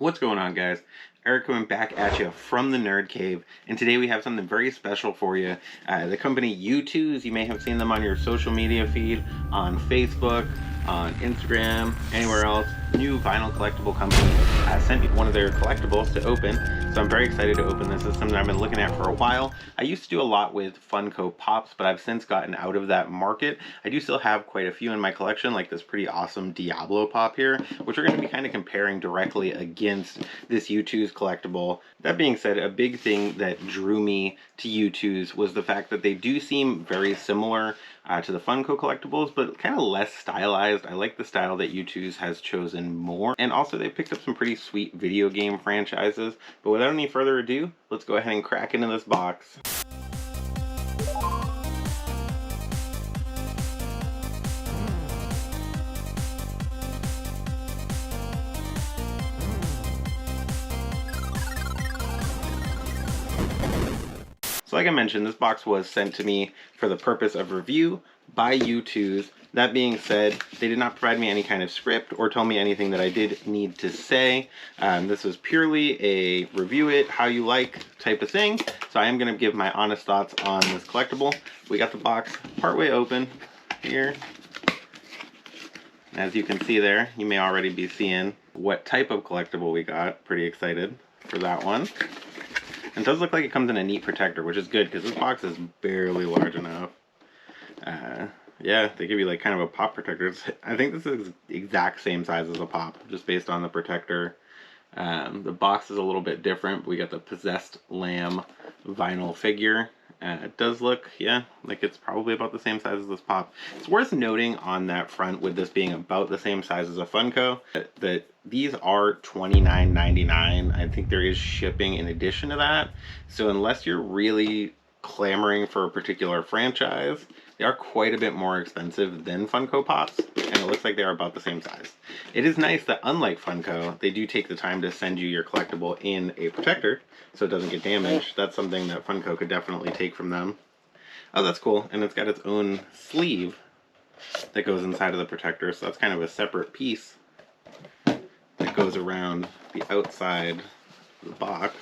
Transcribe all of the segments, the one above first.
What's going on, guys? Eric coming back at you from the Nerd Cave, and today we have something very special for you. The company Youtooz, you may have seen them on your social media feed, on Facebook, on Instagram, anywhere else. New vinyl collectible company sent me one of their collectibles to open, so I'm very excited to open this. It's something I've been looking at for a while. I used to do a lot with Funko Pops, but I've since gotten out of that market. I do still have quite a few in my collection, like this pretty awesome Diablo pop here, which we're going to be kind of comparing directly against this Youtooz collectible. That being said, a big thing that drew me to Youtooz was the fact that they do seem very similar to the Funko collectibles, but kind of less stylized. I like the style that Youtooz has chosen more, and also they picked up some pretty sweet video game franchises. But without any further ado, let's go ahead and crack into this box. So like I mentioned, this box was sent to me for the purpose of review by Youtooz. That being said, they did not provide me any kind of script or tell me anything that I did need to say. This was purely a review it how you like type of thing. So I am going to give my honest thoughts on this collectible. We got the box partway open here. As you can see there, you may already be seeing what type of collectible we got. Pretty excited for that one. And it does look like it comes in a neat protector, which is good because this box is barely large enough. Yeah, they give you like kind of a pop protector. I think this is the exact same size as a pop, just based on the protector. The box is a little bit different. We got the Possessed Lamb vinyl figure. It does look, yeah, like it's probably about the same size as this pop. It's worth noting on that front, with this being about the same size as a Funko, that these are $29.99. I think there is shipping in addition to that. So unless you're really clamoring for a particular franchise, they are quite a bit more expensive than Funko Pops, and it looks like they are about the same size. It is nice that unlike Funko, they do take the time to send you your collectible in a protector so it doesn't get damaged. That's something that Funko could definitely take from them. Oh, that's cool. And it's got its own sleeve that goes inside of the protector, so that's kind of a separate piece that goes around the outside of the box.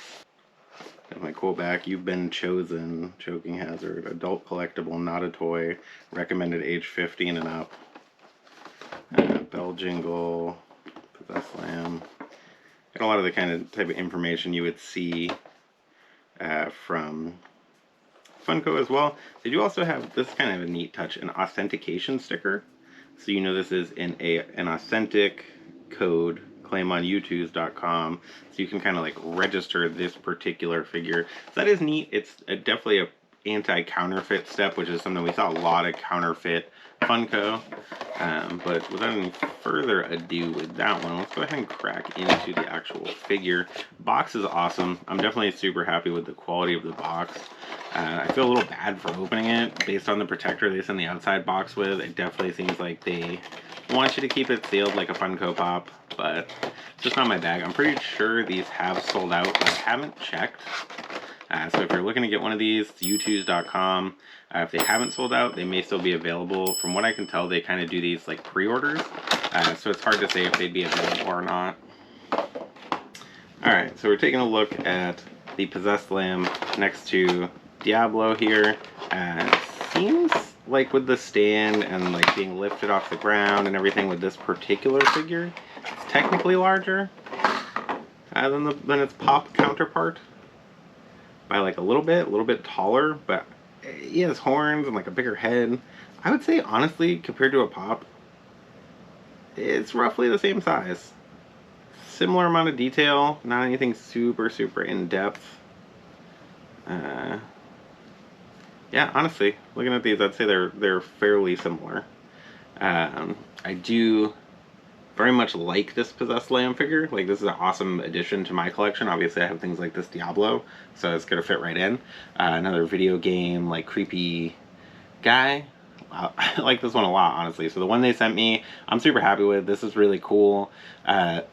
Got my cool back. You've been chosen. Choking hazard. Adult collectible, not a toy. Recommended age 15 and up. Bell jingle. Possessed Lamb. Got a lot of the kind of type of information you would see from Funko as well. They do also have, this is kind of a neat touch, an authentication sticker. So you know this is in an authentic code. Claim on Youtooz.com, so you can kind of like register this particular figure. So that is neat. It's definitely a anti-counterfeit step, which is something we saw a lot of counterfeit Funko. But without any further ado with that one, let's go ahead and crack into the actual figure. Box is awesome. I'm definitely super happy with the quality of the box. I feel a little bad for opening it based on the protector they send the outside box with. It definitely seems like they want you to keep it sealed like a Funko Pop, but it's just not my bag. I'm pretty sure these have sold out, but I haven't checked. So if you're looking to get one of these, it's Youtooz.com. If they haven't sold out, they may still be available. From what I can tell, they kind of do these like pre-orders, so it's hard to say if they'd be available or not. Alright, so we're taking a look at the Possessed Lamb next to Diablo here. Seems like with the stand and like being lifted off the ground and everything with this particular figure, it's technically larger than its pop counterpart by like a little bit taller, but he has horns and like a bigger head. I would say honestly, compared to a pop, it's roughly the same size. Similar amount of detail, not anything super in depth. Yeah, honestly, looking at these, I'd say they're fairly similar. I do very much like this Possessed Lamb figure. Like, this is an awesome addition to my collection. Obviously, I have things like this Diablo, so it's gonna fit right in. Another video game, like, creepy guy. I like this one a lot, honestly. So the one they sent me, I'm super happy with. This is really cool.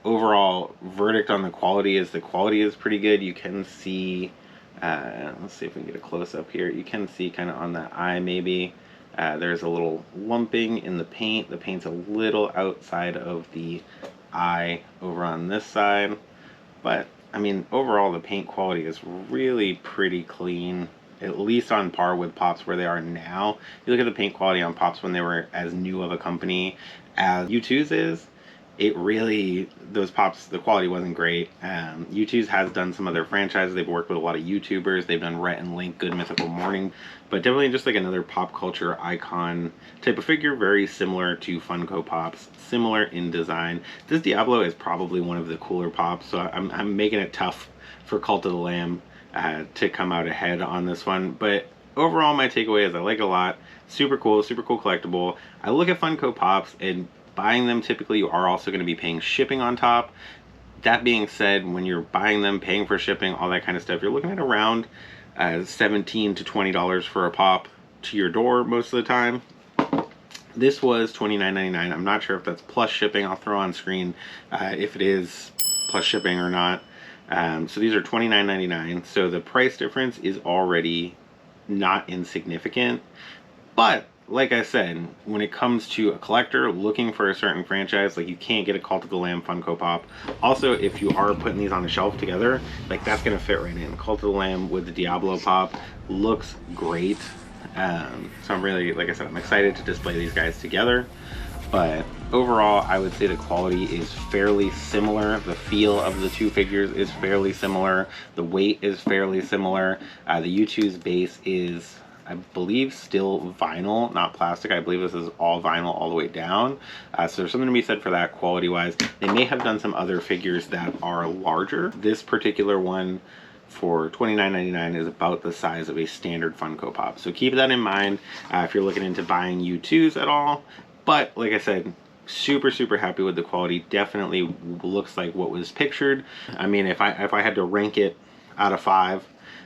Overall verdict on the quality is pretty good. You can see, let's see if we can get a close-up here. You can see kind of on the eye maybe, there's a little lumping in the paint. The paint's a little outside of the eye over on this side. But I mean, overall the paint quality is really pretty clean, at least on par with Pops where they are now. You look at the paint quality on Pops when they were as new of a company as Youtooz is, it really, those Pops, the quality wasn't great. Youtooz has done some other franchises. They've worked with a lot of YouTubers. They've done Rhett and Link, Good Mythical Morning, but definitely just like another pop culture icon type of figure, very similar to Funko Pops, similar in design. This Diablo is probably one of the cooler Pops, so I'm making it tough for Cult of the Lamb to come out ahead on this one. But overall, my takeaway is I like it a lot. Super cool collectible. I look at Funko Pops, and buying them, typically you are also going to be paying shipping on top. That being said, when you're buying them, paying for shipping, all that kind of stuff, you're looking at around $17 to $20 for a pop to your door most of the time. This was $29.99. I'm not sure if that's plus shipping. I'll throw on screen if it is plus shipping or not. So these are $29.99. So the price difference is already not insignificant. But like I said, when it comes to a collector looking for a certain franchise, like you can't get a Cult of the Lamb Funko Pop. Also, if you are putting these on a shelf together, like that's gonna fit right in. Cult of the Lamb with the Diablo Pop looks great. So I'm really, like I said, I'm excited to display these guys together. But overall, I would say the quality is fairly similar. The feel of the two figures is fairly similar. The weight is fairly similar. The Youtooz base is, I believe, still vinyl, not plastic. I believe this is all vinyl all the way down. So there's something to be said for that quality-wise. They may have done some other figures that are larger. This particular one for $29.99 is about the size of a standard Funko Pop. So keep that in mind if you're looking into buying Youtooz at all. But like I said, super happy with the quality. Definitely looks like what was pictured. I mean, if I had to rank it out of 5,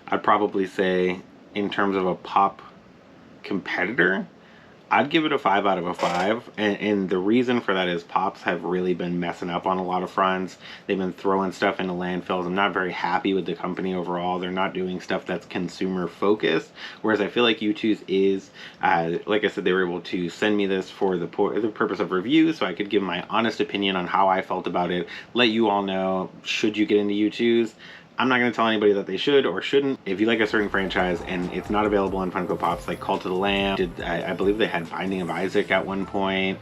I'd probably say, in terms of a pop competitor, I'd give it a 5 out of a 5. And the reason for that is Pops have really been messing up on a lot of fronts. They've been throwing stuff into landfills. I'm not very happy with the company overall. They're not doing stuff that's consumer focused. Whereas I feel like Youtooz is, like I said, they were able to send me this for the purpose of review, so I could give my honest opinion on how I felt about it. Let you all know, should you get into Youtooz? I'm not going to tell anybody that they should or shouldn't. If you like a certain franchise and it's not available on Funko Pops, like Cult of the Lamb, I believe they had Binding of Isaac at one point.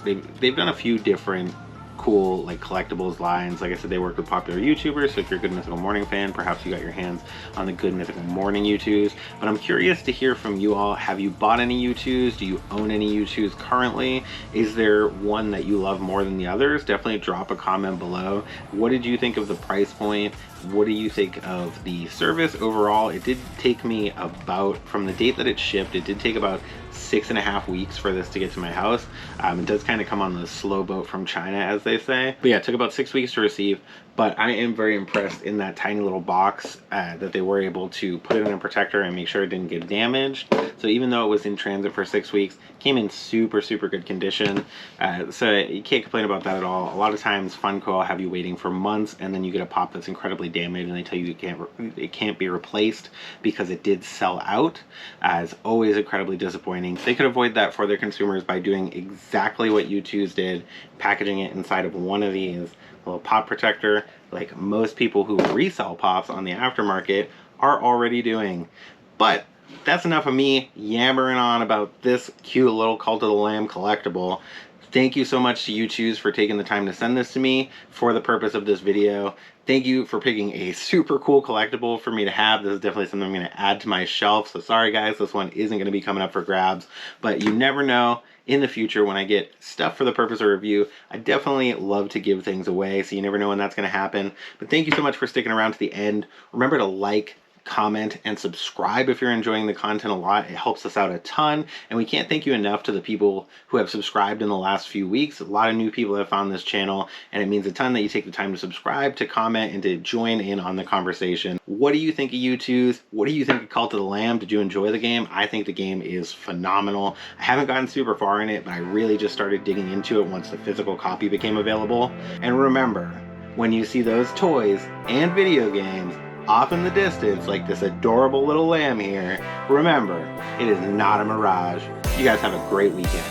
They've done a few different cool like collectibles lines. Like I said, they work with popular YouTubers, so if you're a Good Mythical Morning fan, perhaps you got your hands on the Good Mythical Morning Youtooz. But I'm curious to hear from you all. Have you bought any Youtooz? Do you own any Youtooz currently? Is there one that you love more than the others? Definitely drop a comment below. What did you think of the price point? What do you think of the service overall? It did take me about, from the date that it shipped, it did take about 6.5 weeks for this to get to my house. It does kind of come on the slow boat from China, as they say. But yeah, it took about 6 weeks to receive. But I am very impressed in that tiny little box that they were able to put it in a protector and make sure it didn't get damaged. So even though it was in transit for 6 weeks, it came in super good condition. So you can't complain about that at all. A lot of times Funko will have you waiting for months, and then you get a pop that's incredibly damaged and they tell you it can't be replaced because it did sell out. It's always incredibly disappointing. They could avoid that for their consumers by doing exactly what Youtooz did, packaging it inside of one of these little pop protector, like most people who resell pops on the aftermarket are already doing. But that's enough of me yammering on about this cute little Cult of the Lamb collectible. Thank you so much to Youtooz for taking the time to send this to me for the purpose of this video. Thank you for picking a super cool collectible for me to have. This is definitely something I'm going to add to my shelf. So sorry guys, this one isn't going to be coming up for grabs, but you never know. In the future, when I get stuff for the purpose of review, I definitely love to give things away, so you never know when that's going to happen. But thank you so much for sticking around to the end. Remember to like, comment, and subscribe if you're enjoying the content a lot. It helps us out a ton, and we can't thank you enough to the people who have subscribed in the last few weeks. A lot of new people have found this channel, and it means a ton that you take the time to subscribe, to comment, and to join in on the conversation. What do you think of Youtooz? What do you think of Cult of the Lamb? Did you enjoy the game? I think the game is phenomenal. I haven't gotten super far in it, but I really just started digging into it once the physical copy became available. And remember, when you see those toys and video games off in the distance, like this adorable little lamb here, remember, it is not a mirage. You guys have a great weekend.